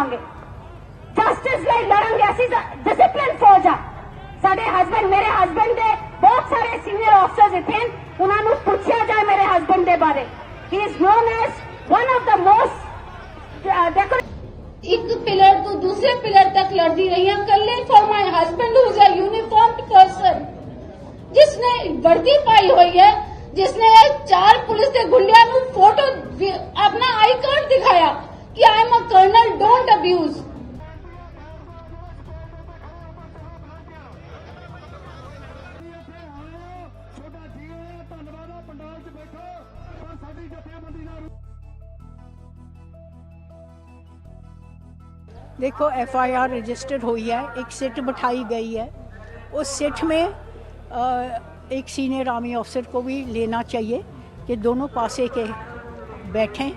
रहांगे, justice ਲਈ ਲੜਾਂਗੇ। ਅਸੀਂ discipline फौज आ। ਸਾਡੇ ਹਸਬੈਂਡ, ਮੇਰੇ ਹਸਬੈਂਡ ਦੇ ਬਹੁਤ ਸਾਰੇ ਸੀਨੀਅਰ ਆਫਸਰਸ ਇੱਥੇ ਹਨ, ਉਹਨਾਂ ਨੂੰ ਪੁੱਛਿਆ ਜਾਏ ਮੇਰੇ ਹਸਬੈਂਡ ਦੇ ਬਾਰੇ। He is known as one of the most एक पिलर तो दूसरे पिलर तक लड़ती रही है। कल्ले for my husband who is a uniformed person, जिसने वर्दी पाई हुई है, जिसने 4 पुलिस के गुंडिया नु फोटो अपना आई कार्ड दिखाया कि I am a colonel, don't abuse. देखो FIR रजिस्टर हुई है, एक सिट बिठाई गई है। उस सिट में एक सीनियर आर्मी ऑफिसर को भी लेना चाहिए कि दोनों पासे के बैठें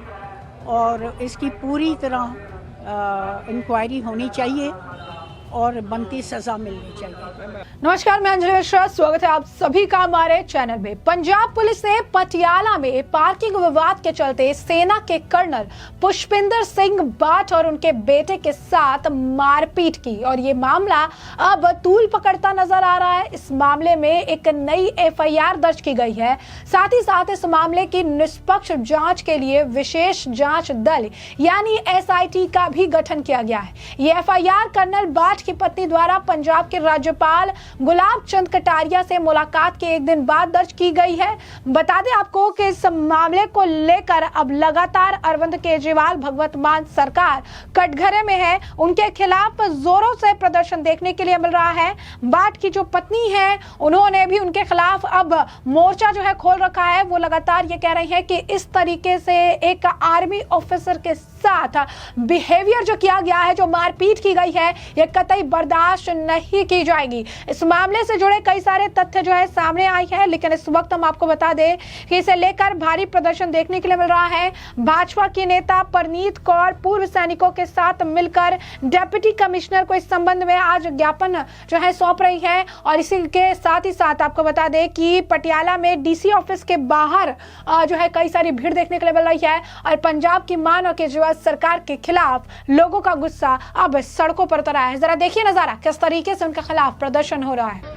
और इसकी पूरी तरह इंक्वायरी होनी चाहिए और बनती सजा मिलनी चाहिए। नमस्कार, मैं अंजलि मिश्रा, स्वागत है आप सभी का हमारे चैनल में। पंजाब पुलिस ने पटियाला में पार्किंग विवाद के चलते सेना के कर्नल पुष्पिंदर सिंह बाठ और उनके बेटे के साथ मारपीट की और ये मामला अब तूल पकड़ता नजर आ रहा है। इस मामले में एक नई FIR दर्ज की गई है। साथ ही साथ इस मामले की निष्पक्ष जांच के लिए विशेष जांच दल यानी SIT का भी गठन किया गया है। ये FIR कर्नल बाठ की पत्नी द्वारा पंजाब के राज्यपाल गुलाब चंद कटारिया से मुलाकात के एक दिन बाद दर्ज की गई है। बता दें आपको कि इस मामले को लेकर अब लगातार अरविंद केजरीवाल भगवत मान सरकार कटघरे में है। उनके खिलाफ जोरों से प्रदर्शन देखने के लिए मिल रहा है। बाठ की जो पत्नी है, उन्होंने भी उनके खिलाफ अब मोर्चा जो है खोल रखा है। वो लगातार ये कह रही है कि इस तरीके से एक आर्मी ऑफिसर के साथ बिहेवियर जो किया गया है, जो मारपीट की गई है, ये कतई बर्दाश्त नहीं की जाएगी। इस मामले से जुड़े कई सारे तथ्य जो है सामने आए हैं, लेकिन इस वक्त हम आपको बता दें कि इसे लेकर भारी प्रदर्शन देखने के लिए मिल रहा है। भाजपा की नेता परनीत कौर पूर्व सैनिकों के साथ मिलकर डिप्टी कमिश्नर को इस संबंध में आज ज्ञापन जो है सौंप रही है। और इसी के साथ ही साथ आपको बता दें कि पटियाला में DC ऑफिस के बाहर जो है कई सारी भीड़ देखने के लिए मिल रही है और पंजाब की मान और केजरीवाल सरकार के खिलाफ लोगों का गुस्सा अब सड़कों पर उतर आया है। जरा देखिए नजारा किस तरीके से उनके खिलाफ प्रदर्शन हो रहा है।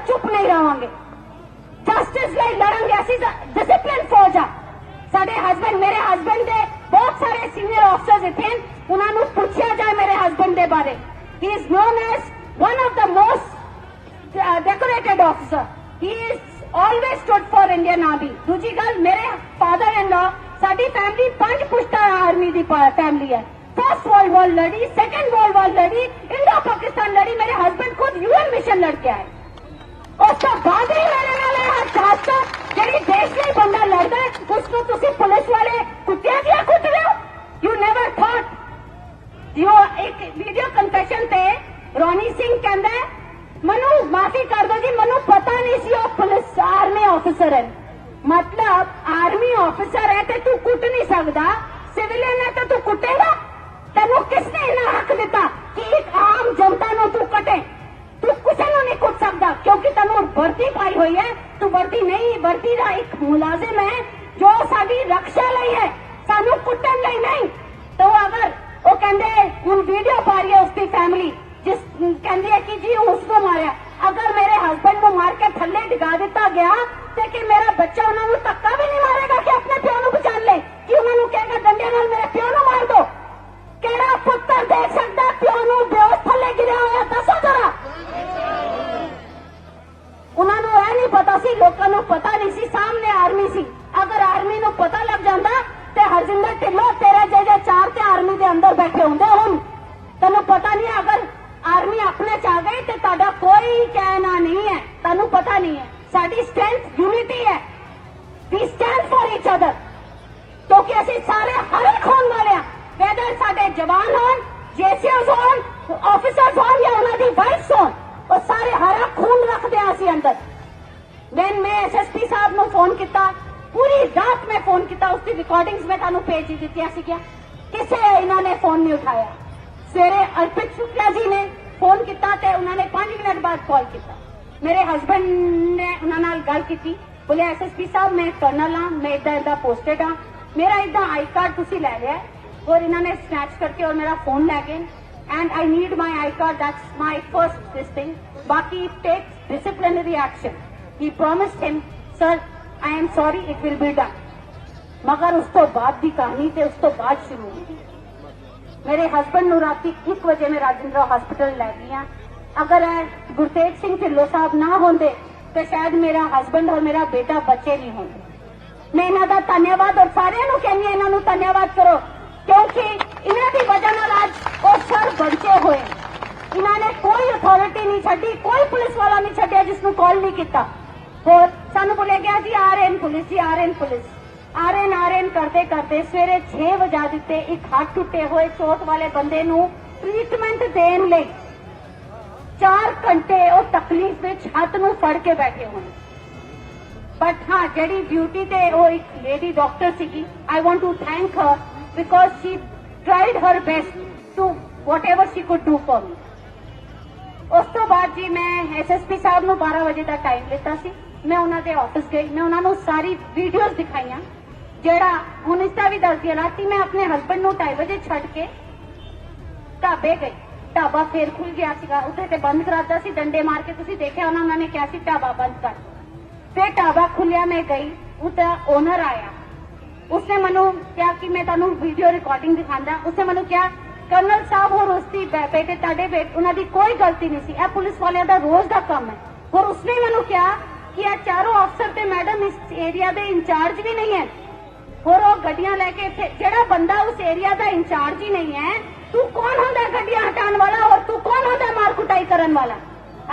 चुप नहीं रहांगे, जस्टिस ਲਈ ਲੜਾਂਗੇ। ਅਸੀਂ डिसिप्लिन फौज आ। ਸਾਡੇ ਹਸਬੈਂਡ, ਮੇਰੇ ਹਸਬੈਂਡ ਦੇ ਬਹੁਤ ਸਾਰੇ ਸੀਨੀਅਰ ਆਫਸਰਸ ਇੱਥੇ ਹਨ, ਉਹਨਾਂ ਨੂੰ ਪੁੱਛਿਆ ਜਾਏ ਮੇਰੇ ਹਸਬੈਂਡ ਦੇ ਬਾਰੇ। He is known as one of the most decorated officer. He is always stood for Indian army. दूजी गल, मेरे फादर इन लॉ, साडी फैमिली 5 पुश्ता आर्मी दी फैमिली है। फर्स्ट वर्ल्ड वॉर लड़ी, सेकेंड वर्ल्ड वॉर लड़ी, इंडो पाकिस्तान लड़ी। मेरे हस्बैंड खुद UN मिशन लड़के आए। उसका बाद ही मेरे नाल हर हादसा ਜਿਹੜੀ देश ਲਈ ਬੰਦਾ ਲੜਦਾ ਹੈ, उसको ਤੁਸੀਂ पुलिस वाले कुत्तियां किया कुट रहे हो। You never thought. यू एक वीडियो कन्फेशन ते रोनी सिंह कहता है, मनु माफी कर दो जी, मनु पता नहीं सी वो पुलिस आर्मी ऑफिसर है। मतलब आर्मी ऑफिसर है तो तू कुट नहीं सकता, सिविलियन है तो तू कुटेगा। तेनू किसने इन्ना हक दिता कि एक आम जनता नु तू कटे? तू किसी नु नहीं कुट सकता क्योंकि तेनू भर्ती पाई हुई है। तू भर्ती नहीं, भर्ती का एक मुलाजिम है जो साडी रक्षा लई है, सानू कुटन लई नहीं। तो अगर वो कहते हूँ वीडियो पा रही है उसकी फैमिली जिस कहती है कि जी उसको मारा। अगर मेरे हस्बैंड को मार के थल्ले डिगा दिता गया तो कि मेरा बच्चा उन्होंने धक्का भी नहीं मारेगा कि अपने प्यो को पहचान ले कि उन्होंने कहेगा डंडे नाल मेरे प्यो को मार दो। केड़ा पुत्र देख सकता प्यो को बेहोश थल्ले गिरा होया? दसो जरा। उन्होंने यह नहीं पता सी, लोगों को पता नहीं सी, सामने आर्मी सी। अगर आर्मी को पता लग जाता तो हरजिंदर ढिल्लों तेरे जे 4 ते आर्मी के अंदर बैठे होंगे। हुण तेन पता नहीं, अगर आर्मी अपने च आ गई तो ताड़ा कोई कहना नहीं है, तेन पता नहीं है। साडी स्ट्रेंथ यूनिटी है, we stand for each other, क्योंकि असी सारे हर एक खून वाले हैं, वेदर साडे जवान होन, जेसीएस होन, ऑफिसर्स होन या उन्होंने वाइफ्स होन, वो सारे हर एक खून रखते हैं असी अंदर। मैं एसएसपी साहब को फोन किया, पूरी रात में फोन किया, उसकी रिकॉर्डिंग्स में तुहानू भेज दी सी क्या, किसी इन्होंने फोन नहीं उठाया। सवेरे अर्पित शुक्ला जी ने फोन किया तो उन्होंने 5 मिनट बाद कॉल किया। मेरे हस्बैंड ने उन्होंने गल की, बोले एसएसपी साहब मैं कर्नल हाँ, मैं इदा पोस्टेड हाँ, मेरा इदा आई कार्ड तुसी ले लिया और इन्होंने स्नैच करके और मेरा फोन लै गए and I need my I card, that's my first this thing. बाकी take disciplinary action. He promised him sir I am sorry it will be done. मगर उस तो बाद की कहानी तो उस तो बाद शुरू हुई। मेरे हस्बैंड नूं राती 1 बजे मैं राजेंद्र हॉस्पिटल लै गई। अगर गुरतेज सिंह ढिल्लों साहब ना होंदे तो शायद मेरा हस्बैंड और मेरा बेटा बचे नहीं होंगे। मैं इन्हां दा धन्यवाद और सारिआं नूं कहनी इन्हां नूं धन्यवाद करो, क्योंकि इन्हां दी वजह नाल अज वो सर बचे हुए। इन्होंने कोई अथॉरिटी नहीं छड्डी, कोई पुलिस वाला नहीं छड्डिया जिसनूं कॉल नहीं किया। और सानू बोलिया गया जी आ रहे हैं पुलिस, जी आ रहे हैं पुलिस। आर करते करते सवेरे 6 बजा दिते। एक हाथ टुटे हुए चोट वाले बंदे नूं ट्रीटमेंट देने लई 4 घंटे और तकलीफ में छत नूं फड़ के बैठे हुए। बट हाँ जेडी ड्यूटी ते वो एक लेडी डॉक्टर सीगी, I want to thank her because she tried her best to whatever she could do for me. उस तो बाद जी मैं एसएसपी साहब नूं 12 बजे का टाइम लिता सी। मैं उन्होंने ऑफिस गई, मैं उन्होंने सारी वीडियोज दिखाई जेड़ा हुण इसका भी दस दिया। राती मैं अपने हस्बैंड नूं 2:30 बजे छड़ के ढाबे गई। ढाबा फिर खुल गया सीगा, उत्थे ते बंद कराता सी, डंडे मार के तुसीं देखिया उन्होंने क्या सी ढाबा बंद कर। फिर ढाबा खुलिया, मैं गई, उसका ओनर आया, उसने मैनू क्या कि मैं तुहानू वीडियो रिकॉर्डिंग दिखांदा। उसने मैनू क्या कर्नल साहब और उसकी बेटे ताडे बेटे उन्होंने कोई गलती नहीं सी, यह पुलिस वालियां दा रोज का काम है। और उसने मैनू क्या कि यह चारों अफसर ते मैडम इस एरिया दे इंचार्ज भी नहीं है और वो गड्डियां लेके जेड़ा बंदा उस एरिया का इंचार्ज ही नहीं है, तू कौन होता है गड्डियां हटाने वाला और तू कौन होता है मार कुटाई करने वाला।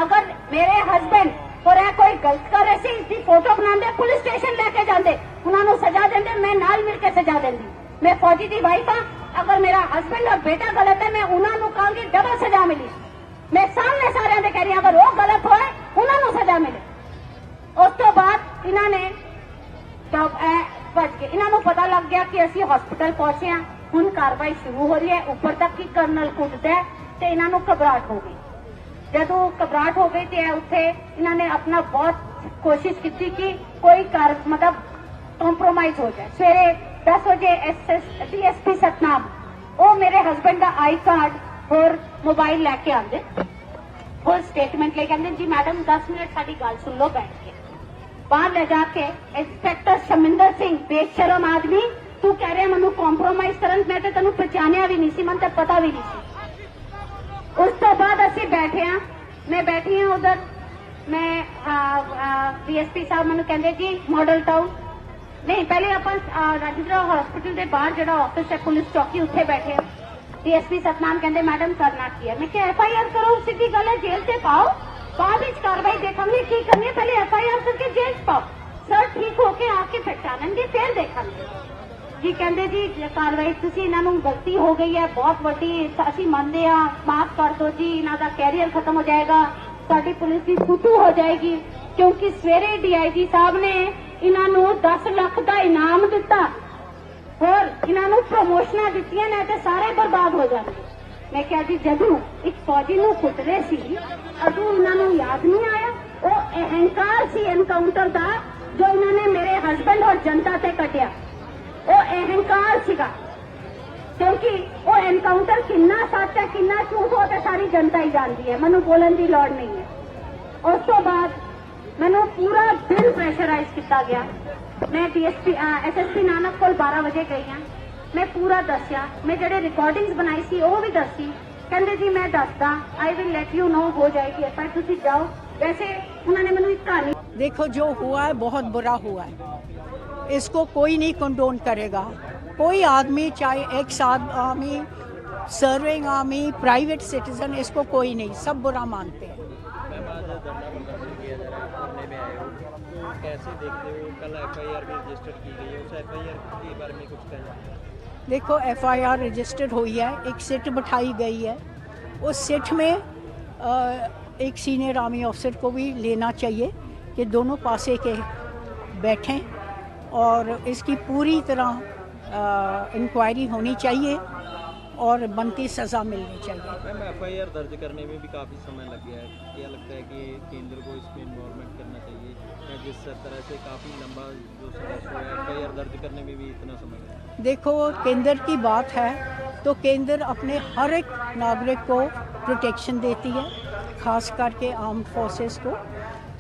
अगर मेरे हस्बैंड और यह कोई गलत कर रहे सी, इसकी फोटो बनाते पुलिस स्टेशन लेके जाते, उन्होंने सजा देंगे, मैं नाल मिल के सजा देंगी। मैं फौजी की वाइफ हाँ, अगर मेरा हस्बैंड और बेटा गलत है मैं उन्होंने कहूंगी डबल सजा मिली। मैं सामने सारे दे कह रही अगर वो गलत होए उन्होंने सजा मिले। उस तो बाद इन्होंने बच गए, इन्होंने पता लग गया कि असी हॉस्पिटल पहुंचे हैं, हुण कार्रवाई शुरू हो रही है। ऊपर तक ही कर्नल कुटदा है तो इन्होंने घबराहट हो गई। जदों घबराहट हो गई तो उत्थे इन्होंने अपना बहुत कोशिश की कि कोई मतलब कॉम्प्रोमाइज हो जाए। सवेरे 10 बजे डीएसपी सतनाम वो मेरे हस्बैंड का आई कार्ड और मोबाइल लैके आते और स्टेटमेंट लेके आते, जी मैडम 10 मिनट साडी गल सुन लो बैठ के। बाहर ले जाके इंस्पेक्टर शमिंदर सिंह बेशरम आदमी, तू कह रहे मैं कॉम्प्रोमाइज करन, मैं तो तेन पहचानिया भी नहीं सी, मैं तो पता भी नहीं सी। उस तो बाद असी बैठे हैं, मैं बैठी हूं उधर, मैं डीएसपी साहब मैंने कहते जी मॉडल टाउन नहीं, पहले अपन राजेंद्र हॉस्पिटल के बाहर जो ऑफिस है पुलिस चौकी उत्थे बैठे। डीएसपी सतनाम कहते मैडम करना की है। मैं क्या FIR करो, सीधी गल है, जेल से पाओ, बाद कार्रवाई देखेंगे की करनी है, पहले FIR करके जेल पाओ, सर ठीक होके आके पहचानेंगे फिर देखेंगे। जी कहते जी कार्रवाई तुसी इन्हों गलती हो गई है बहुत वड्डी, असीं मनदे आ, माफ कर दो जी, इन्हों का कैरियर खत्म हो जाएगा, साडी पुलिस की फूटू हो जाएगी। क्योंकि सवेरे DIG साहब ने इन्हों 10 लाख का इनाम दिता और इन्हों प्रमोशना दित्तियां ने तो सारे बर्बाद हो जाते। मैं क्या जी जदों एक फौजी नूं कुट रहे सी अदों इन्हों याद नहीं आया, वो अहंकार सी एनकाउंटर का जो इन्होंने मेरे हस्बैंड और जनता से कटिया, वो अहंकार सीगा। क्योंकि वो एनकाउंटर किन्ना सच है किन्ना झूठ हो तो सारी जनता ही जानती है, मैनू बोलन की लौड़ नहीं है। उस तो बाद मैनू पूरा दिन प्रेशराइज किया गया। मैं डीएसपी एसएसपी नानक को 12 बजे गई हाँ, मैं पूरा दसिया, मैं जेडे रिकॉर्डिंग्स बनाई सी वो भी दसी। कहते जी मैं दसदा, I will let you know, हो जाएगी एफआईआर, तुसी जाओ। वैसे उन्होंने मैनू एक कहानी। देखो जो हुआ है बहुत बुरा हुआ है, इसको कोई नहीं कंडोन करेगा। कोई आदमी चाहे ex army, serving army, private citizen, इसको कोई नहीं, सब बुरा मानते हैं। कैसे देखते हो? कल एफआईआर भी रजिस्टर की गई है, उस एफआईआर के बारे में कुछ कहना? देखो एफआईआर रजिस्टर्ड हुई है, एक सिट बिठाई गई है। उस सिट में एक सीनियर आर्मी ऑफिसर को भी लेना चाहिए कि दोनों पासे के बैठें और इसकी पूरी तरह इंक्वायरी होनी चाहिए और बनती सज़ा मिलनी चाहिए। मैम एफआईआर दर्ज करने में भी काफ़ी समय लग गया है, क्या लगता है कि केंद्र को इसमें इन्वॉल्वमेंट करना चाहिए, या जिस तरह से काफ़ी लंबा जो संघर्ष हुआ है एफआईआर दर्ज करने में भी इतना समय लगा? देखो केंद्र की बात है तो केंद्र अपने हर एक नागरिक को प्रोटेक्शन देती है, खास करके आर्म्ड फोर्सेस को।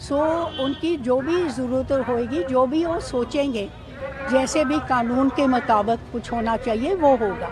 सो उनकी जो भी ज़रूरत होएगी, जो भी वो सोचेंगे, जैसे भी कानून के मुताबिक कुछ होना चाहिए वो होगा।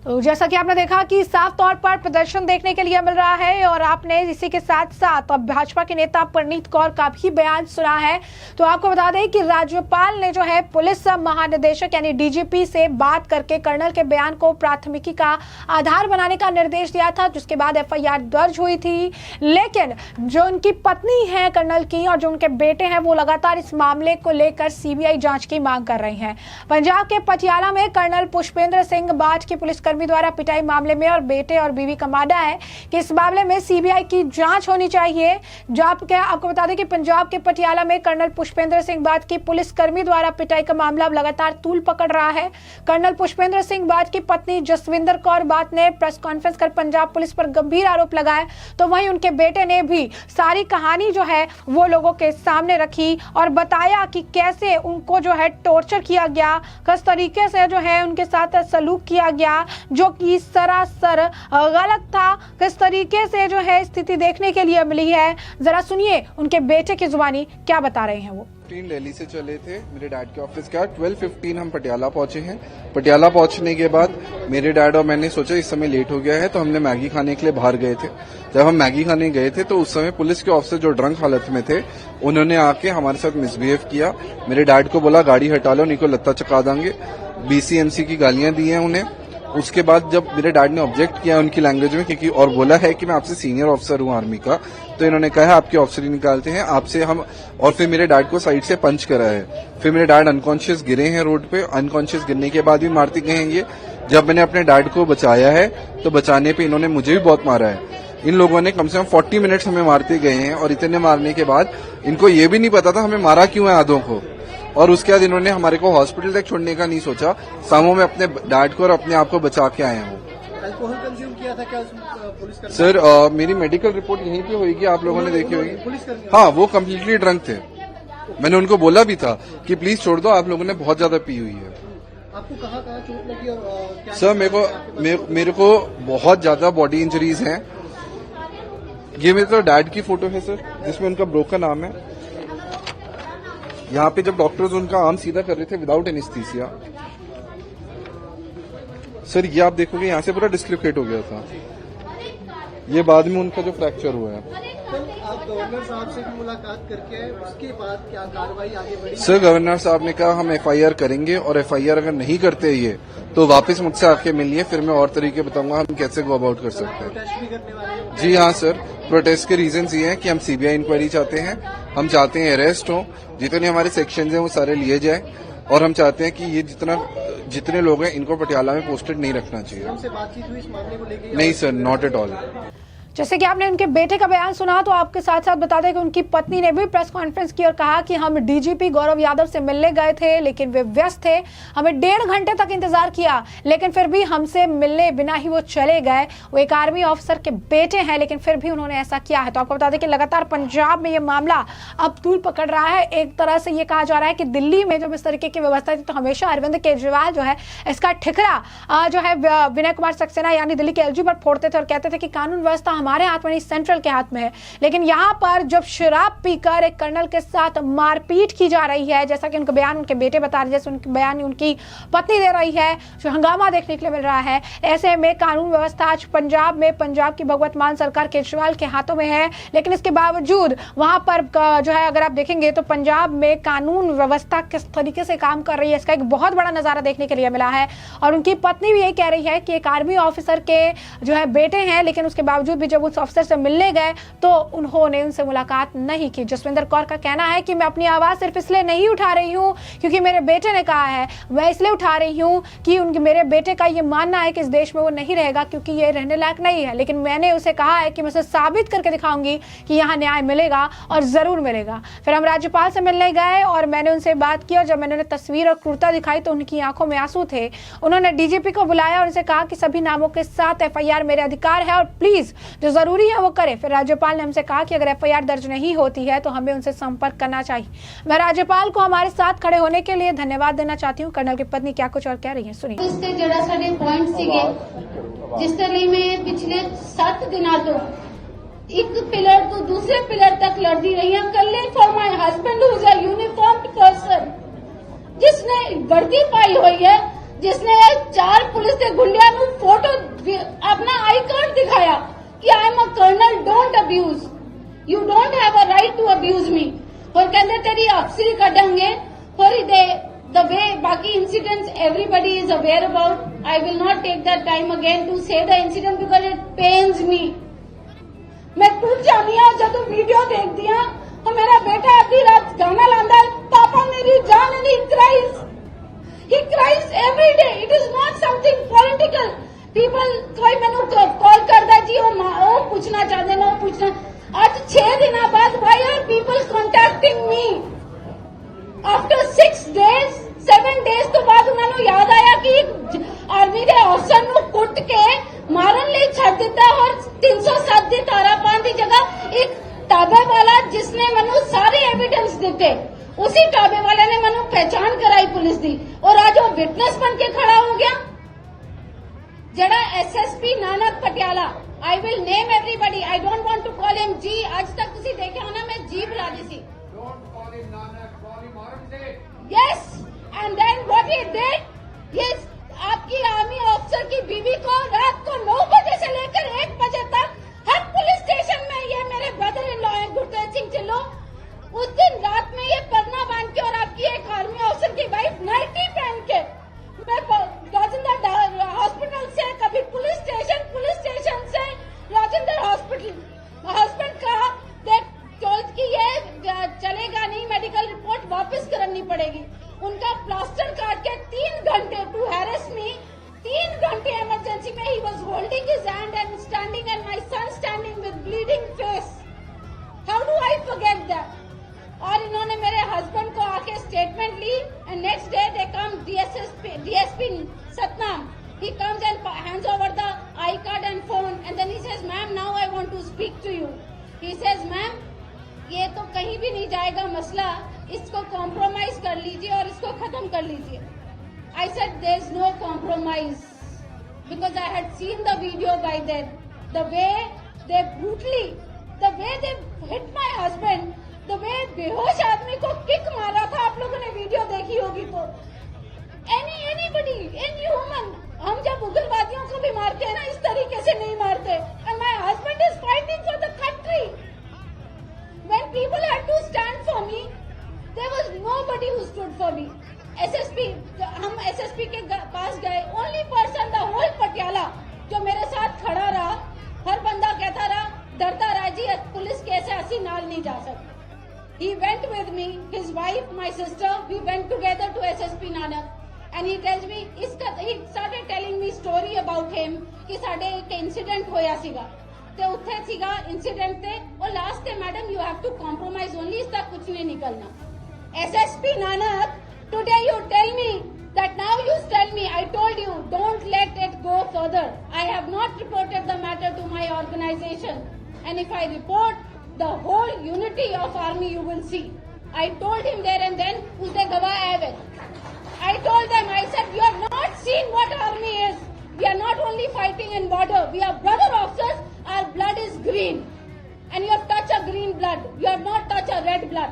तो जैसा कि आपने देखा कि साफ तौर पर प्रदर्शन देखने के लिए मिल रहा है और आपने इसी के साथ साथ अब भाजपा के नेता परनीत कौर का भी बयान सुना है। तो आपको बता दें कि राज्यपाल ने जो है पुलिस महानिदेशक यानी डीजीपी से बात करके कर्नल के बयान को प्राथमिकी का आधार बनाने का निर्देश दिया था, जिसके बाद एफआईआर दर्ज हुई थी। लेकिन जो उनकी पत्नी है कर्नल की और जो उनके बेटे हैं वो लगातार इस मामले को लेकर सीबीआई जांच की मांग कर रहे हैं। पंजाब के पटियाला में कर्नल पुष्पेंद्र सिंह बाट की पुलिसकर्मी द्वारा पिटाई मामले में और बेटे और बीवी का मामला है कि इस मामले में सीबीआई की जांच होनी चाहिए। आपको बता दें कि पंजाब के पटियाला में कर्नल पुष्पेंद्र सिंह बाट की पुलिसकर्मी द्वारा पिटाई का मामला अब लगातार तूल पकड़ रहा है। कर्नल पुष्पेंद्र सिंह बाट की पत्नी जसविंदर कौर बाट ने प्रेस कॉन्फ्रेंस कर पंजाब पुलिस पर गंभीर आरोप लगाए, तो वहीं उनके बेटे ने भी सारी कहानी जो है वो लोगों के सामने रखी और बताया कि कैसे उनको जो है टॉर्चर किया गया, किस तरीके से जो है उनके साथ सलूक किया गया, जो कि सरासर गलत था, किस तरीके से जो है स्थिति देखने के लिए मिली है। जरा सुनिए उनके बेटे की जुबानी क्या बता रहे हैं वो। दिल्ली से चले थे मेरे डैड के ऑफिस का, 12:15 हम पटियाला पहुंचे हैं। पटियाला पहुंचने के बाद मेरे डैड और मैंने सोचा इस समय लेट हो गया है, तो हमने मैगी खाने के लिए बाहर गए थे। जब हम मैगी खाने गए थे तो उस समय पुलिस के ऑफिसर जो ड्रंक हालत में थे उन्होंने आके हमारे साथ मिसबिहेव किया। मेरे डैड को बोला गाड़ी हटा लो नहीं को लत्ता चका देंगे, बीसीएमसी की गालियां दी हैं उन्हें। उसके बाद जब मेरे डैड ने ऑब्जेक्ट किया उनकी लैंग्वेज में, क्योंकि और बोला है कि मैं आपसे सीनियर ऑफिसर हूं आर्मी का, तो इन्होंने कहा आपके ऑफिसर ही निकालते हैं आपसे हम, और फिर मेरे डैड को साइड से पंच करा है। फिर मेरे डैड अनकॉन्शियस गिरे हैं रोड पे, अनकॉन्शियस गिरने के बाद भी मारते गए हैं ये। जब मैंने अपने डैड को बचाया है तो बचाने पे इन्होंने मुझे भी बहुत मारा है। इन लोगों ने कम से कम 40 मिनट्स हमें मारते गए हैं और इतने मारने के बाद इनको ये भी नहीं पता था हमें मारा क्यों है आधों को। और उसके बाद इन्होंने हमारे को हॉस्पिटल तक छोड़ने का नहीं सोचा, सामो में अपने डैड को और अपने आप को बचा के आए हैं वो। अल्कोहल कंज्यूम किया था क्या पुलिस? सर मेरी मेडिकल रिपोर्ट यहीं पे होगी, आप लोगों ने देखी होगी। हाँ वो कम्प्लीटली ड्रंक थे। मैंने उनको बोला भी था कि प्लीज छोड़ दो, आप लोगों ने बहुत ज्यादा पी हुई है। आपको कहाँ चोट लगी और क्या? सर मेरे को बहुत ज्यादा बॉडी इंजरीज हैं। ये मेरे तो डैड की फोटो है सर, जिसमें उनका ब्रोकन आर्म है। यहाँ पे जब डॉक्टर्स उनका आर्म सीधा कर रहे थे विदाउट एनेस्थीसिया, सर ये आप देखोगे यहाँ से पूरा डिस्लोकेट हो गया था। ये बाद में उनका जो फ्रैक्चर हुआ है। आप गवर्नर साहब से भी मुलाकात करके उसके बाद क्या कार्रवाई आगे बढ़ी? सर गवर्नर साहब ने कहा हम एफआईआर करेंगे और एफआईआर अगर नहीं करते ये तो वापस मुझसे आके मिलिए, फिर मैं और तरीके बताऊंगा हम कैसे गो अबाउट कर सकते हैं। प्रोटेस्ट भी करने वाले हैं? जी हाँ सर, प्रोटेस्ट के रीजंस ये हैं कि हम सीबीआई इंक्वायरी चाहते हैं, हम चाहते हैं अरेस्ट हो, जितने हमारे सेक्शंस हैं वो सारे लिए जाए, और हम चाहते हैं कि ये जितने लोग हैं इनको पटियाला में पोस्टेड नहीं रखना चाहिए। उनसे बातचीत हुई इस मामले को लेकर? नहीं सर, नॉट एट ऑल। जैसे कि आपने उनके बेटे का बयान सुना, तो आपके साथ साथ बता दें कि उनकी पत्नी ने भी प्रेस कॉन्फ्रेंस की और कहा कि हम डीजीपी गौरव यादव से मिलने गए थे, लेकिन वे व्यस्त थे। हमें 1.5 घंटे तक इंतजार किया, लेकिन फिर भी हमसे मिलने बिना ही वो चले गए। वो एक आर्मी ऑफिसर के बेटे हैं, लेकिन फिर भी उन्होंने ऐसा किया है। तो आपको बता दें कि लगातार पंजाब में ये मामला अब तूल पकड़ रहा है। एक तरह से ये कहा जा रहा है कि दिल्ली में जब इस तरीके की व्यवस्था थी, तो हमेशा अरविंद केजरीवाल जो है इसका ठिकरा जो है विनय कुमार सक्सेना यानी दिल्ली के एलजी पर फोड़ते थे और कहते थे कि कानून व्यवस्था हमारे हाथ में नहीं, सेंट्रल के हाथ में है। लेकिन यहाँ पर जब शराब पीकर एक कर्नल के साथ मारपीट की जा रही है, जैसा कि उनके बयान उनके बेटे बता रहे हैं, जैसे उनके बयान उनकी पत्नी दे रही है, जो हंगामा देखने के लिए मिल रहा है, ऐसे में कानून व्यवस्था आज पंजाब में, पंजाब की भगवत मान सरकार केजरीवाल के हाथों में है। लेकिन इसके बावजूद वहां पर जो है अगर आप देखेंगे तो पंजाब में कानून व्यवस्था किस तरीके से काम कर रही है, इसका एक बहुत बड़ा नजारा देखने के लिए मिला है। और उनकी पत्नी भी यही कह रही है कि एक आर्मी ऑफिसर के जो है बेटे हैं, लेकिन उसके बावजूद भी जब उस ऑफिसर से मिलने गए तो उन्होंने उनसे मुलाकात नहीं की। जसविंदर कौर का कहना है कि मैं अपनी आवाज सिर्फ इसलिए नहीं उठा रही हूं क्योंकि मेरे बेटे ने कहा है, मैं इसलिए उठा रही हूं कि उनके मेरे बेटे का ये मानना है कि इस देश में वो नहीं रहेगा क्योंकि ये रहने लायक नहीं है। लेकिन मैंने उसे कहा है कि मैं उसे साबित करके दिखाऊंगी कि यहाँ न्याय मिलेगा और जरूर मिलेगा। फिर हम राज्यपाल से मिलने गए और मैंने उनसे बात की और जब मैंने उन्हें तस्वीर और क्रूरता दिखाई तो उनकी आंखों में आंसू थे। उन्होंने डीजीपी को बुलाया और उनसे कहा कि सभी नामों के साथ एफआईआर मेरे अधिकार है और प्लीज जो जरूरी है वो करे। फिर राज्यपाल ने हमसे कहा कि अगर एफआईआर दर्ज नहीं होती है तो हमें उनसे संपर्क करना चाहिए। मैं राज्यपाल को हमारे साथ खड़े होने के लिए धन्यवाद देना चाहती हूँ। कर्नल की पत्नी क्या कुछ और कह रही है, सुनिए। इसके जरा सारे पॉइंट सीगे जिस तरह में पिछले 7 दिनों तो एक पिलर तो दूसरे पिलर तक लड़ती रही है। कल्ले for my husband who is a uniformed person, जिसने वर्दी पाई हुई है, जिसने 4 पुलिस के गुंडिया नु फोटो अपना आई कार्ड दिखाया कि I am a colonel, don't abuse, you don't have a right to abuse me. और कहते तेरी अफसरी कटेंगे और the way बाकी incidents everybody is aware about. I will not take that time again to say the incident because it pains me. मैं टूट जानी हूँ जब वीडियो देख दिया तो मेरा बेटा आधी रात गाना लांदा है, पापा मेरी जान, and he cries every day. It is not something political. People कोई मैंने कॉल करता जी वो पूछना चाहते ना, वो पूछना। आज 6 दिन बाद why are people contacting me? After 7 days तो बाद उन्होंने याद आया कि आर्मी के अफसर नु कुट के मारन ले छड़ दिता और 307 दी धारा पाने की जगह एक टाबे वाला जिसने मनु सारे एविडेंस दिते, उसी टाबे वाले ने मनु पहचान कराई पुलिस दी और आज वो विटनेस बन के खड़ा हो गया। जड़ा SSP Nanak Patiala, I will name everybody, I don't want to call him ji. आज तक तुसी देखे हो ना मैं जी बुला दी सी। Yes, and then what he did, yes, आपकी आर्मी ऑफिसर की बीवी को रात को 9 बजे से लेकर 1 बजे तक हर पुलिस स्टेशन में, ये मेरे ब्रदर इन लॉ है गुरतेज सिंह चिल्लो, उस दिन रात में ये पन्ना बांध के और आपकी एक आर्मी ऑफिसर की वाइफ नाइटी पहन के मैं राजेंद्र हॉस्पिटल से कभी पुलिस स्टेशन से राजेंद्र हॉस्पिटल, हस्बैंड का देख कि ये चलेगा नहीं, मेडिकल रिपोर्ट वापस करनी पड़ेगी। उनका प्लास्टर काट के 3 घंटे टू हैरेस मी, 3 घंटे इमरजेंसी में he was holding his hand and standing and my son standing with bleeding face. How do I forget that? और इन्होंने मेरे हस्बैंड को आके स्टेटमेंट ली and next day they come DSP Satnam, he comes and hands over the I card and phone and then he says, ma'am now I want to speak to you. He says, ma'am ये तो कहीं भी नहीं जाएगा मसला, इसको compromise कर लीजिए और इसको खत्म कर लीजिए। I said there is no compromise because I had seen the video by then, the way they brutally, the way they hit my husband, the way बेहोश आदमी को किक मारा था, आप लोगों ने वीडियो देखी होगी तो। Anybody, any human, हम जब उग्रवादियों को भी मारते हैं ना इस तरीके से नहीं मारते। And my husband is fighting for the country. When people had to stand for me, there was nobody who stood for me. SSP, हम SSP के पास गए, only person the whole Patiala जो मेरे साथ खड़ा रहा, हर बंदा कहता रहा, डरता रहा जी पुलिस केस है असी नाल नहीं जा सकते। He went with me, his wife, my sister, we went together to SSP Nanak. And he tells me, he started telling me story about him कि साडे एक इंसिडेंट होया सीगा। ਤੇ ਉੱਥੇ ਸੀਗਾ incident ਤੇ ਉਹ last ਤੇ madam you have to compromise only ਇਸ ਤੱਕ ਕੁਝ ਨਹੀਂ ਨਿਕਲਣਾ। SSP Nanak, today you tell me that now you tell me, I told you don't let it go further. I have not reported the matter to my organization, and if I report the whole unity of army you will see. I told him there and then usse gawah hai with. I told them, I said, you have not seen what army is. We are not only fighting in border, we are brother officers, our blood is green. And you have touched a green blood, you have not touched a red blood.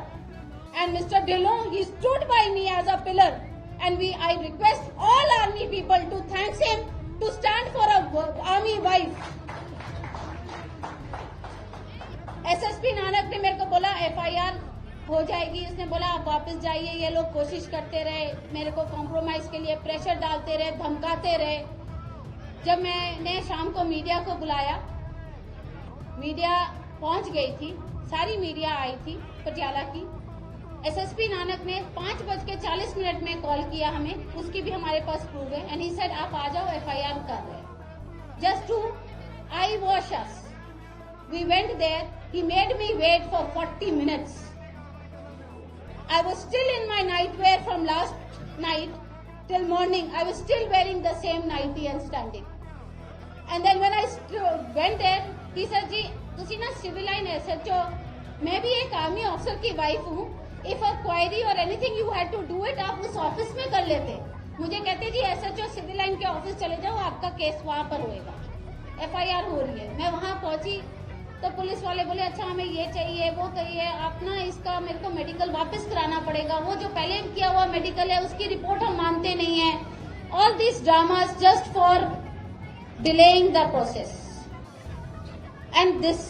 And Mr. Dillon, he stood by me as a pillar. And I request all army people to thank him to stand for a army wife. SSP Nanak ने मेरे को बोला FIR हो जाएगी, इसने बोला आप वापस जाइए, ये लोग कोशिश करते रहे, मेरे को कॉम्प्रोमाइज के लिए प्रेशर डालते रहे, धमकाते रहे। जब मैंने शाम को मीडिया को बुलाया, मीडिया पहुंच गई थी, सारी मीडिया आई थी पटियाला की। SSP नानक ने 5:40 में कॉल किया हमें, उसकी भी हमारे पास प्रूफ है, एंड ही सेड आप आ जाओ FIR कर रहे हैं, just to eye wash us. We went there, he made me wait for 40 minutes. I was still in my nightwear from last night till morning. I was still wearing the same nightie and standing. And then when I went there, he said, "जी, तुसी ना civil line SHO, मैं भी एक army officer की wife हूँ. If a query or anything you had to do it, आप उस office में कर लेते." मुझे कहते जी SHO सिविल लाइन के ऑफिस चले जाओ, आपका केस वहाँ पर होएगा, FIR हो रही है। मैं वहाँ पहुंची तो पुलिस वाले बोले अच्छा हमें ये चाहिए वो चाहिए, आप ना इसका मेरे को मेडिकल वापस कराना पड़ेगा, वो जो पहले किया हुआ मेडिकल है उसकी रिपोर्ट हम मानते नहीं है। All this dramas just for delaying the process. And this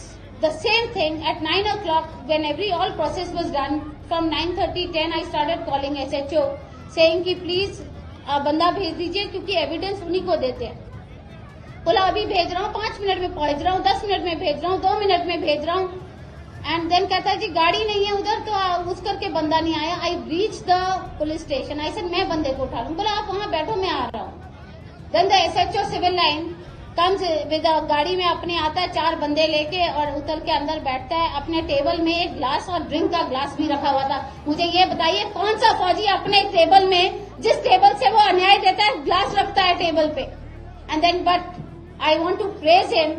the same thing at 9 o'clock when all process was done, from 9:30 10 I started calling SHO saying कि प्लीज बंदा भेज दीजिए क्योंकि एविडेंस उन्हीं को देते हैं। बोला अभी भेज रहा हूँ, 5 मिनट में पहुंच रहा हूँ, 10 मिनट में भेज रहा हूँ, 2 मिनट में भेज रहा हूँ। एंड देन कहता है जी गाड़ी नहीं है उधर, तो उस करके बंदा नहीं आया। I reach the police station, I said मैं बंदे को उठा लूँ। बोला आप वहाँ बैठो मैं आ रहा हूँ। Then the SHO civil line comes with गाड़ी में अपने आता है, 4 बंदे लेके और उतर के अंदर बैठता है। अपने टेबल में एक ग्लास और ड्रिंक का ग्लास भी रखा हुआ था। मुझे ये बताइए कौन सा फौजी अपने टेबल में, जिस टेबल से वो अन्याय देता है, ग्लास रखता है टेबल पे। And then but I want to praise him.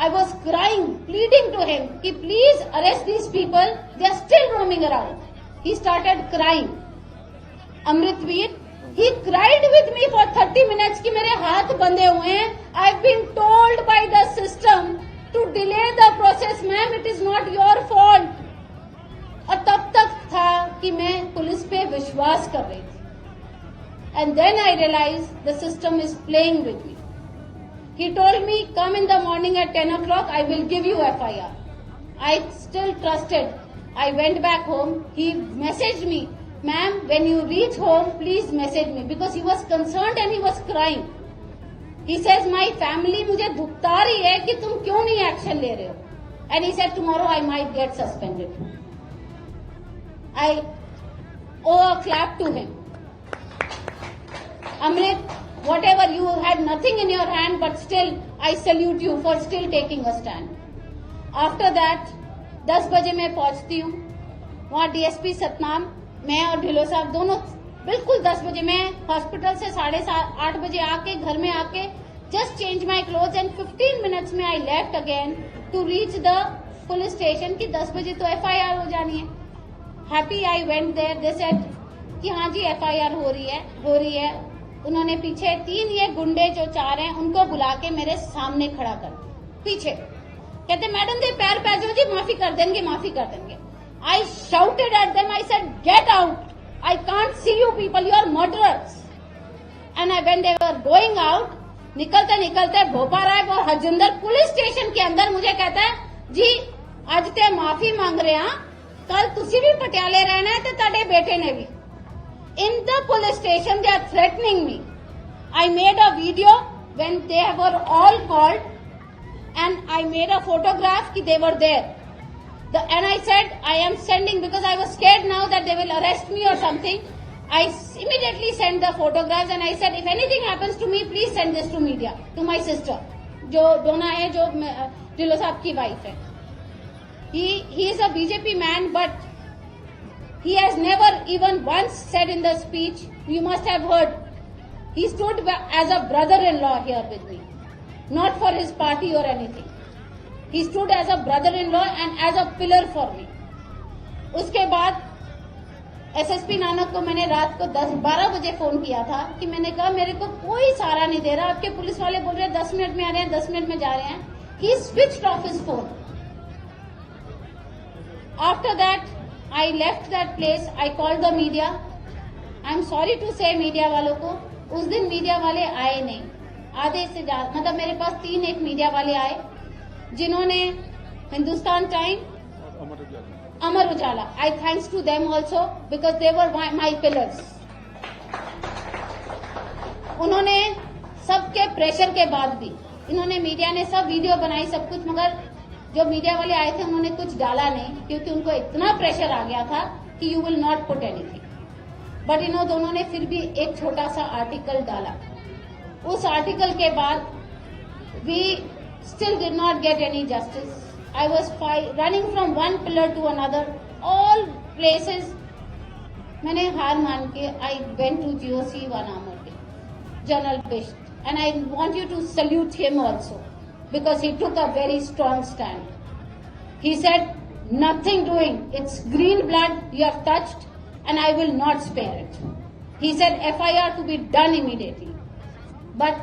I was crying, pleading to him कि please arrest these people. They are still roaming around. He started crying. Amritveer, he cried with me for 30 minutes कि मेरे हाथ बंधे हुए हैं. I've been told by the system to delay the process, ma'am. It is not your fault. और तब तक था कि मैं पुलिस पे विश्वास कर रही थी. And then I realized the system is playing with me. He told me, come in the morning at 10 o'clock, I will give you FIR. I still trusted. I went back home. He messaged me, ma'am, when you reach home, please message me. Because he was concerned and he was crying. He says, my family मुझे धुकता रही है कि तुम क्यों नहीं action ले रहे हो. And he said, tomorrow I might get suspended. I owe a clap to him. Amrit, whatever, you had nothing in your hand, but still I salute you for still taking a stand. After that 10 बजे मैं पहुंचती हूँ वहाँ DSP Satnam, मैं और ढिलो साहब दोनों बिल्कुल 10 बजे, मैं हॉस्पिटल से 8:30 बजे आके घर में आके just change my cloth and 15 minutes में I left again to reach the police station कि 10 बजे तो FIR हो जानी है. Happy I went there, they said कि हाँ जी FIR हो रही है. उन्होंने पीछे 3 ये गुंडे जो 4 हैं उनको बुला के मेरे सामने खड़ा कर दिया पीछे. कहते मैडम दे पैर पै जाओ जी, माफी कर देंगे. I shouted at them, I said get out, I can't see you people, you are murderers. And I when they were going out, निकलते भोपा राय और हरजिंदर पुलिस स्टेशन के अंदर मुझे कहता है जी आज ते माफी मांग रहे हैं, कल तुसी भी पटियाले रहना है ते ताडे बेटे ने भी. In the police station, they are threatening me. I made a video when they were all called, and I made a photograph that they were there. And I said, I am sending, because I was scared now that they will arrest me or something. I immediately sent the photographs and I said, if anything happens to me, please send this to media, to my sister. जो डोना है, जो ढिल्लो साहब की wife है, he is a BJP man, but he has never even once said in the speech, you must have heard, he stood as a brother-in-law here with me, not for his party or anything. He stood as a brother-in-law and as a pillar for me. उसके बाद SSP Nanak को मैंने रात को 10-12 बजे phone किया था कि मैंने कहा मेरे को कोई सहारा नहीं दे रहा, आपके पुलिस वाले बोल रहे हैं 10 मिनट में आ रहे हैं, 10 मिनट में जा रहे हैं. He switched off his phone. After that, I left that place. I called the media. I'm sorry to say media वालों को, उस दिन मीडिया वाले आए नहीं. आधे से ज्यादा, मतलब मेरे पास 3 मीडिया वाले आए जिन्होंने Hindustan time, Amar Ujala, I thanks to them also because they were my pillars. उन्होंने सबके प्रेशर के बाद भी, इन्होंने मीडिया ने सब वीडियो बनाई सब कुछ, मगर जो मीडिया वाले आए थे उन्होंने कुछ डाला नहीं क्योंकि उनको इतना प्रेशर आ गया था कि you will not put anything. But in दोनों ने फिर भी एक छोटा सा आर्टिकल डाला. उस आर्टिकल के बाद we still did not get any justice. I was running from one pillar to another, all places. मैंने हार मान के I went to GOC one hour day, General Bisht, and I want you to salute him also because he took a very strong stand. He said, nothing doing, it's green blood you have touched and I will not spare it. He said FIR to be done immediately. But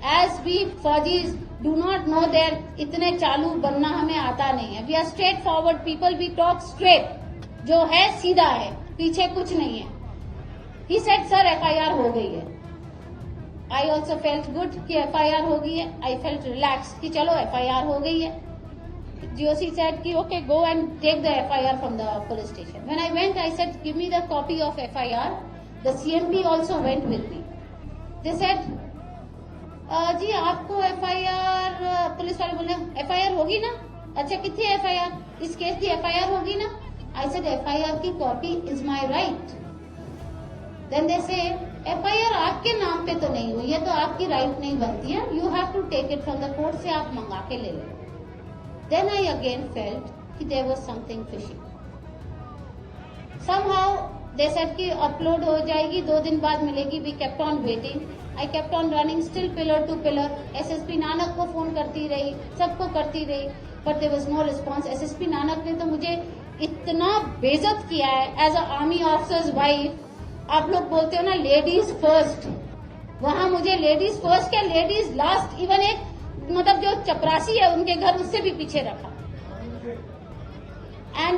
as we Fauji's do not know that इतने चालू बनना हमें आता नहीं है. We are straight forward people, we talk straight. जो है सीधा है, पीछे कुछ नहीं है. He said sir FIR हो गई है. I also felt good कि FIR हो गई है. I felt relaxed कि चलो FIR हो गई है. GOC said कि okay go and take the FIR from the police station. When I went I said give me the copy of FIR. The CMP also went with me. They said जी आपको FIR, police वाले बोले FIR होगी ना. अच्छा कितनी FIR, इस case की FIR होगी ना. I said FIR की copy is my right. Then they say FIR आपके नाम पे तो नहीं हुई है तो आपकी राइट नहीं बनती है. You have to take it from the court से आप मंगा के ले लो. Then I again felt कि there was something fishy. Somehow they said कि अपलोड हो जाएगी, 2 दिन बाद मिलेगी. We kept on waiting. I kept on running still pillar to pillar. SSP Nanak को फोन करती रही, सबको करती रही, but there was no response. SSP Nanak ने तो मुझे इतना बेइज्जत किया है as a army officer's wife. आप लोग बोलते हो ना लेडीज फर्स्ट, वहां मुझे लेडीज फर्स्ट क्या लेडीज लास्ट, इवन एक मतलब जो चपरासी है उनके घर उससे भी पीछे रखा. एंड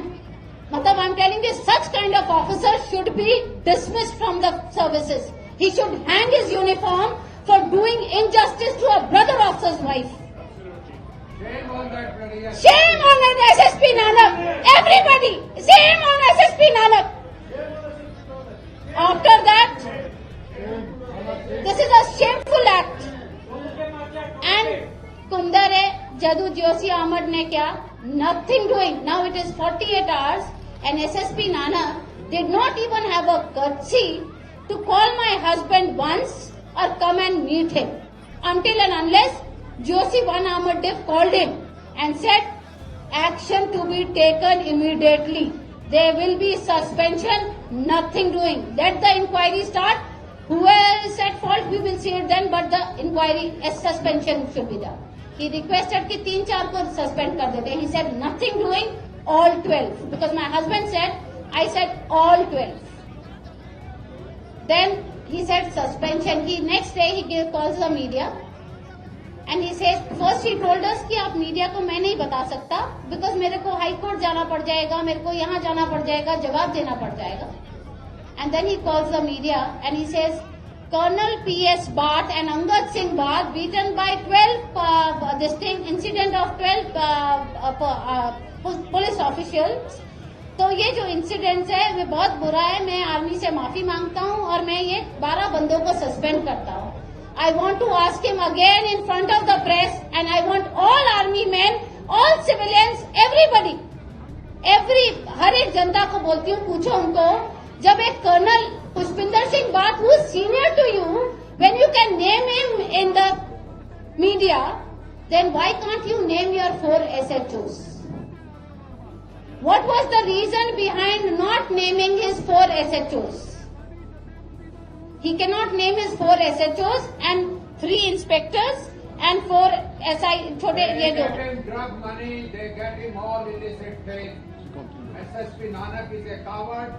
मतलब I am telling you such kind of officer should be dismissed from the services. He should hang his uniform for doing injustice to a brother officer's wife. Shame on SSP Nanak. Everybody, shame on SSP Nanak. After that, this is a shameful act. And Kundare, Jadu Joshi Ahmad ne kya? Nothing doing. Now it is 48 hours and SSP Nanak did not even have a courtesy to call my husband once or come and meet him until and unless Joshi One Armored Div called him and said action to be taken immediately. There will be suspension, nothing doing. Let the inquiry start. Whoever is at fault, we will see it then, but the inquiry as suspension should be done. He requested कि 3-4 को suspend कर देते. He said nothing doing, all 12. Because my husband said, I said all 12. Then he said suspension. He next day he calls the media and he says first he told us कि आप media को मैं नहीं बता सकता because मेरे को high court जाना पड़ जाएगा, मेरे को यहाँ जाना पड़ जाएगा, जवाब देना पड़ जाएगा. And then he calls the media and he says Colonel P.S. Bhatt and Angad Singh Bhatt beaten by 12 this thing incident of 12 police officials. तो ये जो इंसिडेंट है वे बहुत बुरा है. मैं आर्मी से माफी मांगता हूँ और मैं ये 12 बंदों को सस्पेंड करता हूँ. I want to ask him again in front of the press and I want all army man, all civilians, everybody, हर एक जनता को बोलती हूँ, पूछो उनको जब एक कर्नल पुष्पिंदर सिंह बात who senior to you, when you can name him in the media then why can't you name your 4 SHOs? What was the reason behind not naming his 4 SHOs? He cannot name his 4 SHOs and 3 inspectors and 4 SI. छोटे ये जो drug money, they get him all illicit things. SSP Nanak is a coward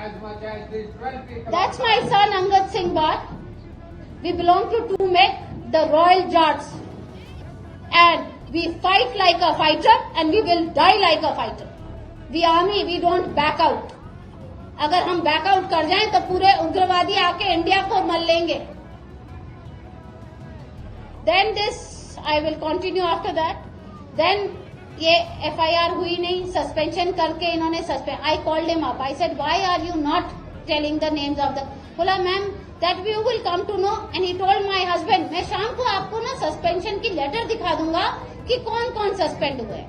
as much as these 12 people. That's my son Angad Singh Bhat. We belong to 2MEC, the Royal Jats, and we fight like a fighter and we will die like a fighter. We army, we don't back out. अगर हम back out कर जाएं तो पूरे उग्रवादी आके India को मल लेंगे. Then this, I will continue after that. Then ये FIR हुई नहीं, सस्पेंशन करके इन्होंने suspend. I called him up. I said, why are you not telling the names of the? बोला ma'am, that you will come to know. And he told my husband, मैं शाम को आपको ना सस्पेंशन की लेटर दिखा दूंगा कि कौन कौन सस्पेंड हुए.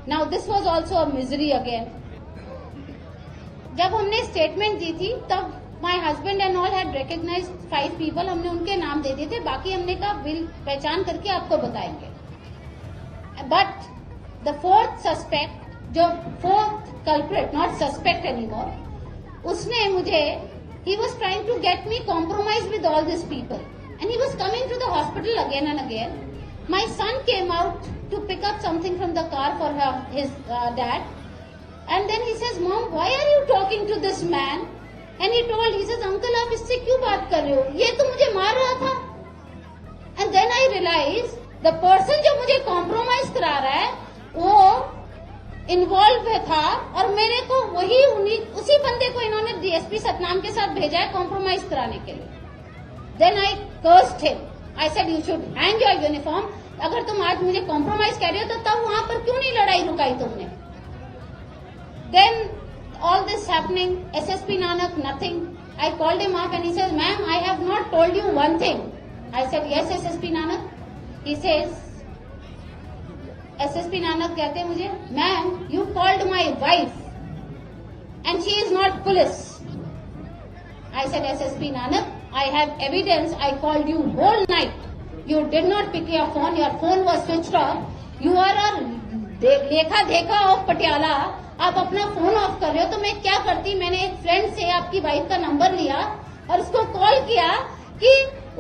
Now this was also a misery again. जब हमने स्टेटमेंट दी थी तब my husband and all had recognised 5 people. हमने उनके नाम दे दिए थे, बाकी हमने कहा बिल पहचान करके आपको बताएंगे. बट द 4th सस्पेक्ट, जो 4th culprit, not suspect anymore, उसने मुझे, he was trying to get me compromise with all this people and he was coming to the hospital again and again. My son came out to pick up something from the car for his dad. And then he says, Mom, why are you talking to this man? And he told, he says, Uncle, आप इससे क्यों बात कर रहे हो? ये तो मुझे मार रहा था. And then I realized, the person जो मुझे compromise करा रहा है, वो involved था और मेरे को उसी बंदे को इन्होंने DSP सतनाम के साथ भेजा है compromise कराने के लिए. Then I cursed him. I said, you should hang your uniform. अगर तुम आज मुझे compromise कर रहे हो तो तब वहां पर क्यों नहीं लड़ाई रुकाई तुमने? Then all this happening, SSP Nanak, nothing. I called him up and he says, ma'am, I have not told you one thing. I said, yes, SSP Nanak. He says, SSP Nanak कहते मुझे, ma'am, you called my wife and she is not police. I said, SSP Nanak, I have evidence. I called you whole night. You did not pick your phone. Your phone was switched off. You are a लेखा देखा of Patiala. आप अपना phone of कर रहे हो तो मैं क्या करती. मैंने एक फ्रेंड से आपकी वाइफ का नंबर लिया और उसको कॉल किया कि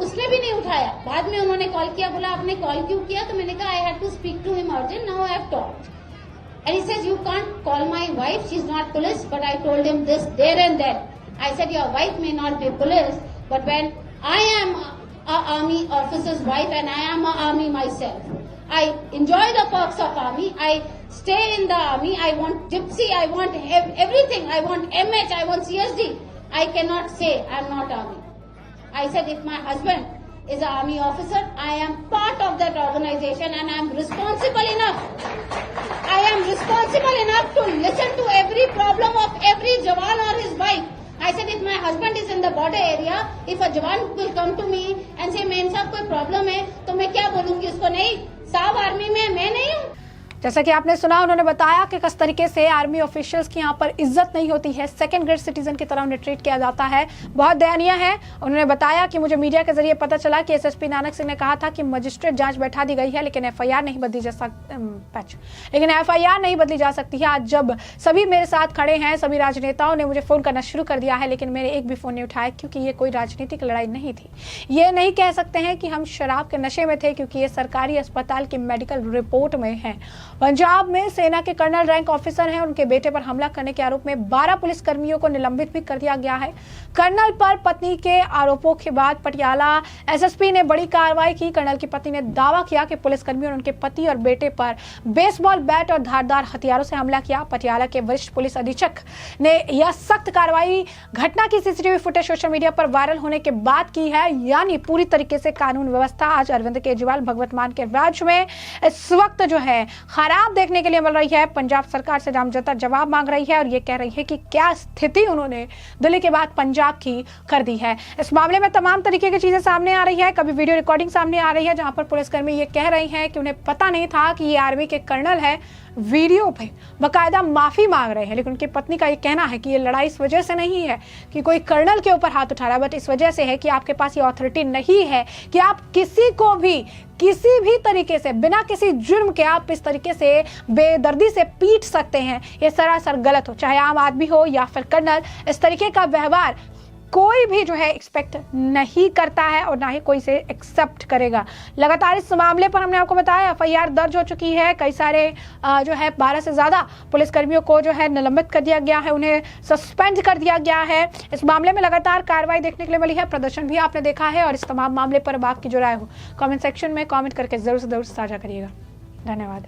उसने भी नहीं उठाया. बाद में उन्होंने कॉल किया, बोला आपने कॉल क्यों किया? तो मैंने कहा I had to speak to him urgent. Now I have talked and he says you can't call my wife, she is not police. But I told him this there and then. I said your wife may not be police, but when I am a army officer's wife and I am a army myself, I enjoy the perks of army. I stay in the army. I want gypsy. I want everything. I want MH. I want CSD. I cannot say I'm not army. I said if my husband is an army officer, I am part of that organization and I am responsible enough. I am responsible enough to listen to every problem of every Jawan or his wife. I said if my husband is in the border area, if a Jawan will come to me and say main साहब कोई problem है तो मैं क्या बोलूंगी उसको? नहीं, साहब आर्मी में मैं नहीं हूँ. जैसा कि आपने सुना, उन्होंने बताया कि किस तरीके से आर्मी ऑफिशियल्स की यहाँ पर इज्जत नहीं होती है, सेकंड ग्रेड सिटीजन की तरह उन्हें ट्रीट किया जाता है. बहुत दयनीय है. उन्होंने बताया कि मुझे मीडिया के जरिए पता चला कि एसएसपी नानक सिंह ने कहा था कि मजिस्ट्रेट जांच बैठा दी गई है लेकिन एफआईआर नहीं बदली जा सकती है. आज जब सभी मेरे साथ खड़े हैं, सभी राजनेताओं ने मुझे फोन करना शुरू कर दिया है लेकिन मेरे एक भी फोन नहीं उठाया क्योंकि ये कोई राजनीतिक लड़ाई नहीं थी. ये नहीं कह सकते हैं कि हम शराब के नशे में थे क्योंकि ये सरकारी अस्पताल की मेडिकल रिपोर्ट में है. पंजाब में सेना के कर्नल रैंक ऑफिसर हैं, उनके बेटे पर हमला करने के आरोप में 12 पुलिस कर्मियों को निलंबित भी कर दिया गया है. कर्नल पर पत्नी के आरोपों के बाद पटियाला एसएसपी ने बड़ी कार्रवाई की. कर्नल की पत्नी ने दावा किया कि पुलिस कर्मियों ने उनके पति और बेटे पर बेसबॉल बैट और धारदार हथियारों से हमला किया. पटियाला के वरिष्ठ पुलिस अधीक्षक ने यह सख्त कार्रवाई घटना की सीसीटीवी फुटेज सोशल मीडिया पर वायरल होने के बाद की है. यानी पूरी तरीके से कानून व्यवस्था आज अरविंद केजरीवाल भगवत मान के राज्य में इस वक्त जो है खराब देखने के लिए मिल रही है. पंजाब सरकार से जाम जनता जवाब मांग रही है और ये कह रही है कि क्या स्थिति उन्होंने दिल्ली के बाद पंजाब की कर दी है. इस मामले में तमाम तरीके की चीजें सामने आ रही है. कभी वीडियो रिकॉर्डिंग सामने आ रही है जहां पर पुलिसकर्मी ये कह रही हैं कि उन्हें पता नहीं था कि ये आर्मी के कर्नल है. वीडियो पे बकायदा माफी मांग रहे हैं लेकिन उनकी पत्नी का ये कहना है कि ये लड़ाई इस वजह से नहीं है कि कोई कर्नल के ऊपर हाथ उठा रहा है, बट इस वजह से है कि आपके पास ये अथॉरिटी नहीं है कि आप किसी को भी किसी भी तरीके से बिना किसी जुर्म के आप इस तरीके से बेदर्दी से पीट सकते हैं, ये सरासर गलत हो। चाहे आम आदमी हो या फिर कर्नल, इस तरीके का व्यवहार कोई भी जो है एक्सपेक्ट नहीं करता है और ना ही कोई से एक्सेप्ट करेगा। लगातार इस मामले पर हमने आपको बताया FIR दर्ज हो चुकी है। कई सारे जो है 12 से ज़्यादा पुलिसकर्मियों को जो है निलंबित कर दिया गया है, उन्हें सस्पेंड कर दिया गया है। इस मामले में लगातार कार्रवाई देखने के लिए मिली है, प्रदर्शन भी आपने देखा है। और इस तमाम मामले पर अब आपकी जो राय हो कमेंट सेक्शन में कमेंट करके जरूर से जरूर साझा करिएगा। धन्यवाद।